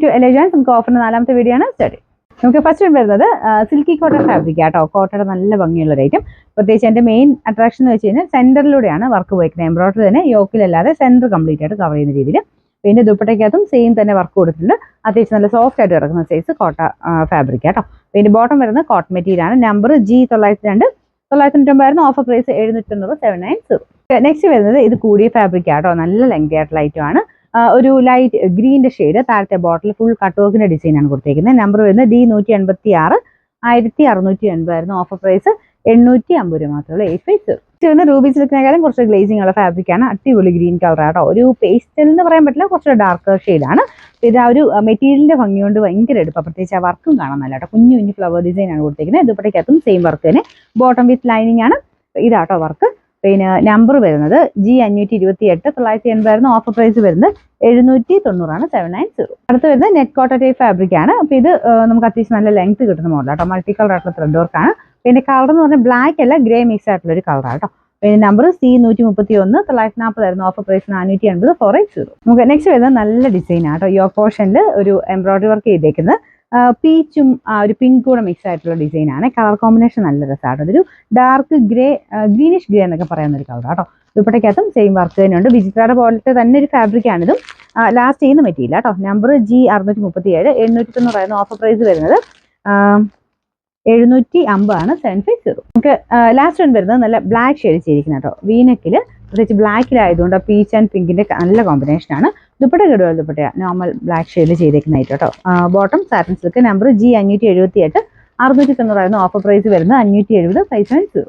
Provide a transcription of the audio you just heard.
To elegance നമുക്ക് ഓഫറിന്റെ 4ാമത്തെ video ആണ് study. നമുക്ക് ഫസ്റ്റ് വരുന്നത് സിൽക്കി കോട്ടൺ ഫാബ്രിക് ആട്ടോ. കോട്ടയുടെ നല്ല ഭംഗിയുള്ള ഒരു ഐറ്റം. പ്രത്യേകിച്ച് എൻ്റെ മെയിൻ അട്രാക്ഷൻ എന്ന് വെച്ച് കഴിഞ്ഞാൽ സെന്ററിലൂടെയാണ് വർക്ക് പോയിരിക്കുന്നത്. എംബ്രോയിഡറി തന്നെ യോക്കിലല്ലാതെ സെന്റർ കംപ്ലീറ്റ് ആയിട്ട് കവർ ചെയ്യുന്ന രീതിയിൽ. പിന്നെ ദുപ്പട്ടയ്ക്കകത്തും സെയിം തന്നെ വർക്ക് കൊടുത്തിട്ടുണ്ട്. അത്യാവശ്യം നല്ല സോഫ്റ്റ് ആയിട്ട് കിടക്കുന്ന സൈസ് കോട്ട ഫാബ്രിക് ആട്ടോ. പിന്നെ ബോട്ടം വരുന്നത് കോട്ടൺ മെറ്റീരിയൽ ആണ്. Number G902 990 offer price 790 790. Next വരുന്നത് ഇത് കൂടിയ ഫാബ്രിക് ആട്ടോ. നല്ല ലെങ്തി ആയിട്ടുള്ള ഐറ്റം ആണ്. ഒരു ലൈറ്റ് ഗ്രീൻ്റെ ഷെയ്ഡ്. താഴത്തെ ബോട്ടിൽ ഫുൾ കട്ട് വർക്കിന്റെ ഡിസൈൻ ആണ് കൊടുത്തേക്കുന്നത്. നമ്പർ വരുന്നത് D186 1680 ഓഫർ പ്രൈസ് 850 രൂപ മാത്രമേ. 850. വരുന്ന റൂബി സിൽക്കിനെക്കാളും കുറച്ച് ഗ്ലേസിംഗ് ഉള്ള ഫാബ്രിക് ആണ്. അടിപൊളി ഗ്രീൻ കളർ ആട്ടോ. ഒരു പേസ്റ്റൽ എന്ന് പറയാൻ പറ്റില്ല, കുറച്ച് ഡാർക്ക് ഷെയ്ഡാണ്. ഇത് ആ ഒരു മെറ്റീരിയലിന്റെ ഭംഗി കൊണ്ട് ഭയങ്കര എടുപ്പം. പ്രത്യേകിച്ച് ആ വർക്കും കാണാൻ നല്ല കേട്ടോ. കുഞ്ഞു കുഞ്ഞു ഫ്ലവർ ഡിസൈൻ ആണ് കൊടുത്തേക്കുന്നത്. ദുപ്പട്ടയ്ക്കകത്തും സെയിം വർക്ക് തന്നെ. ബോട്ടം വിത്ത് ലൈനിങ് ആണ്. ഇതാട്ടോ വർക്ക്. പിന്നെ നമ്പർ വരുന്നത് G528 980 ഓഫർ പ്രൈസ് വരുന്നത് 790 790. അടുത്ത് വരുന്നത് നെറ്റ് കോട്ട ടൈപ്പ് ഫാബ്രിക് ആണ്. അപ്പോൾ ഇത് നമുക്ക് അത്യാവശ്യം നല്ല ലെങ്ത് കിട്ടുന്ന മോഡലാട്ടോ. മൾട്ടി കളർ ആയിട്ടുള്ള ത്രെഡ് വർക്ക് ആണ്. പിന്നെ കളർ എന്ന് പറഞ്ഞാൽ ബ്ലാക്ക് അല്ല, ഗ്രേ മിക്സ് ആയിട്ടുള്ള ഒരു കളർ ആട്ടോ. പിന്നെ നമ്പർ C131 940 ഓഫർ പ്രൈസ് 480 480. നമുക്ക് നെക്സ്റ്റ് വരുന്നത് നല്ല ഡിസൈൻ ആട്ടോ. യോക്ക് പോർഷനിൽ ഒരു എംബ്രോയിഡറി വർക്ക് ചെയ്തേക്കുന്നത് പീച്ചും ഒരു പിങ്ക് കൂടെ മിക്സ് ആയിട്ടുള്ള ഡിസൈൻ ആണ്. കളർ കോമ്പിനേഷൻ നല്ല രസമാട്ടോ. അതൊരു ഡാർക്ക് ഗ്രേ, ഗ്രീനിഷ് ഗ്രേ എന്നൊക്കെ പറയുന്ന ഒരു കളർ ആട്ടോ. ദുപ്പട്ടയ്ക്കകത്തും സെയിം വർക്ക് തന്നെയുണ്ട്. വിചിത്രയുടെ പോലത്തെ തന്നെ ഒരു ഫാബ്രിക് ആണിതും. ലാസ്റ്റ് ചെയ്യുന്ന മെറ്റീരിയൽ കേട്ടോ. നമ്പർ G637 890 ഓഫർ പ്രൈസ് വരുന്നത് 750 750. നമുക്ക് ലാസ്റ്റ് വൺ വരുന്നത് നല്ല ബ്ലാക്ക് ഷെയ്ഡ് ചെയ്തിരിക്കുന്ന കേട്ടോ. വീനക്കിൽ പ്രത്യേകിച്ച് ബ്ലാക്കിലായതുകൊണ്ട് പീച്ച് ആൻഡ് പിങ്കിന്റെ നല്ല കോമ്പിനേഷനാണ്. ദുപ്പട്ട കേടുവൽ ദുപ്പട്ട നോർമൽ ബ്ലാക്ക് ഷെയ്ഡിൽ ചെയ്തേക്കുന്നതായിട്ട് കേട്ടോ. Bottom satin silk. Number G578 690 offer price വരുന്നത് 570 570.